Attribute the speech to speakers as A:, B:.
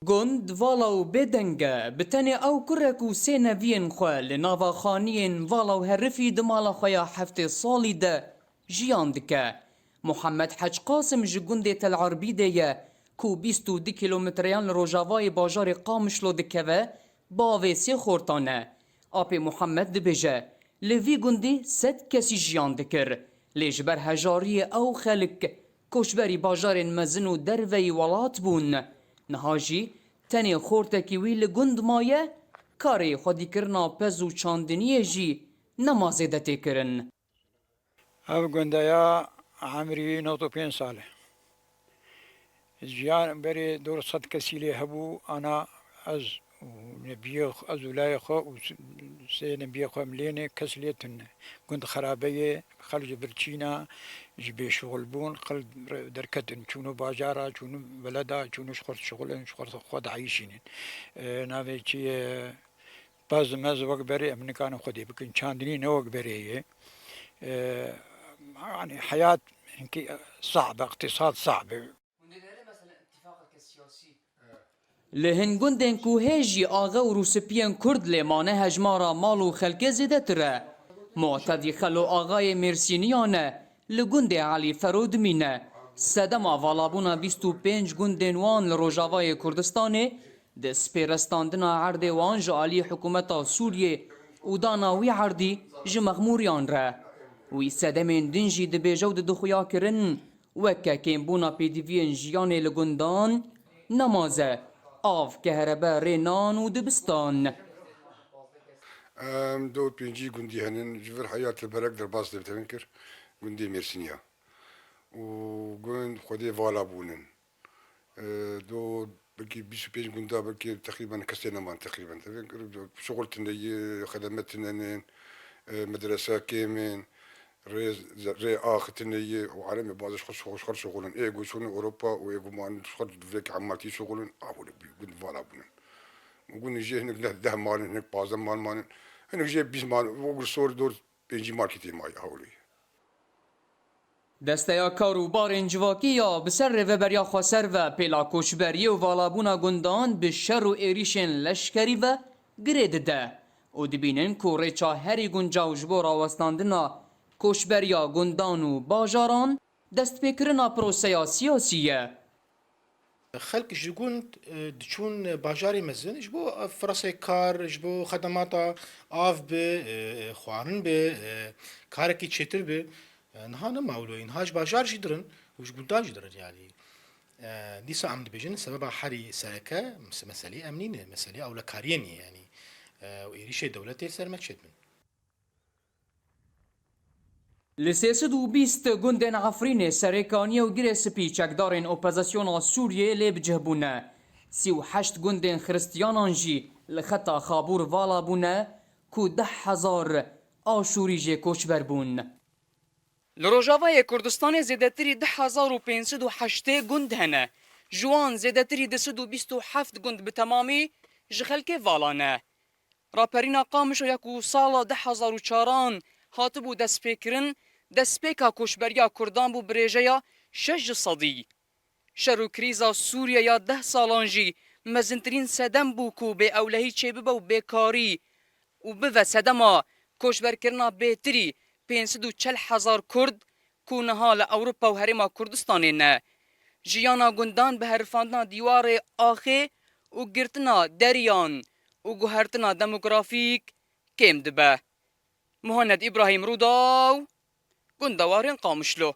A: گند والا و بدنگه بتنی او کرک و سه نوین خواه لناوا خانین والا و هرفی دمالا خواه هفته سالی ده جیان دکه. محمد حج قاسم جگند تل عربی ده کو 22 کیلومتریان روژاوای باجار قامشلو دکه و باوی سی خورتانه. آپ محمد دبیجه لوی گندی 100 کسی جیان دکر. لیجبر هجاری او خلق کشبری باجار مزن و دروی ولات بون. نهاجی تنی خورتکی وی لگند مایه کاری خودی کرنا پز و چاندنیه جی نمازیده تی کرن.
B: او گندایا عمری 95 ساله جیان بری دور 100 کسی لی هبو انا از نبیخ از ولای خو و سه نبیخ ملينه كسليتن كنت خرابيه خرج برشينا جبي شغل بون قل دركتن شنو باجارة شنو بلدا شنو شغل خد عايشين نافي شي باز ماز وقت بري من كانوا خدي بكن شاندني نوق بري يعني حياة صعبة اقتصاد صعب
A: لهنگندن کو هجی آغا و روسپیان کرد لیمانه هجمارا مال و خلکه زیده تره. معتدی خلو آغای مرسینیانه لگند علی فرود مینه. سدم والابونا 25 گندن وان لروجاوای کردستانه دست پیرستاندنا عرد وان جالی حکومتا سوریه و داناوی عردی جمغموریان ره. وی سدمین دنجی دبیجو دخویا کرن وکه کم بونا پیدیوین جیان لگندان نمازه آف كهرباء رينان ودبستان.
C: دو بينجي جندي هنن جبر حياة البرق در باص دبتنكر جندي ميرسينيا وجند خدي فالا بونن دو بلكي 25 جندا بلكي تقريبا كسينا مان تقريبا شغلت خدمات مدرسة كيمن ري آختني وعالمي بعض شغل شغلن إيجو شغل أوروبا وإيجو ما شغل فيك عمالتي شغلن أقول بيقول فالا بونن وقول نجي هناك ده مال هناك بعض مال هناك جاي بيس مال وقول صور دور بيجي ماركتي ماي هولي
A: دستیا کارو بارن جواکی یا بسر رهبریا خسر و پیلا کوچبری و والابونا گندان به شر و ایریشن لشکری و گرید ده. او دبینن که ریچا هری گنجا و جبور آوستاندنا کوچبریا گندان و باجاران دست بکرنا پروسیا سیاسیه.
D: خلق جگوند دچون باجاری مزن جبو فرصه کار جبو خدماتا آف به خوارن به کارکی چتر به نها نماولوین هاج باجار جدرن وش گودا جدرن يعني ديسا عم دبيجن سبب حري سركة مسألة أمنية مسألة أو لكاريني يعني وإيريش دولتي سرمت من
A: لسیسد و بیست گندن عفرین سرکانی و گره سپی چکدارن اپوزیسیون سوریه لیب جهبونه 38 گندن خرستیانان جی لخطا خابور والا بونه کو 10,000 آشوری جه کوچبر بون. لروجاوای کردستان زیدتری 10,508 گند هنه. جوان زیدتری 227 گند به تمامی جخلک والانه. راپرینا قامش و یکو سالا 10,004 هاتبو دست فکرن دسپیکا کوشبریا کردان بو بریجیا 6 صدی. شرو کریزا سوریه یا 10 سالانجی مزنترین سدم بو کو به اولهی چه ببا و بیکاری و به سدما کوشبر کرنا بهتری 540,000 کرد کو نهال اوروپا و هرما کردستانی نه. جیانا گندان به هرفاندنا دیوار آخه و گرتنا دریان و گوهرتنا دموگرافیک کم دبه. مهند إبراهيم روداو گندوارین قامشلو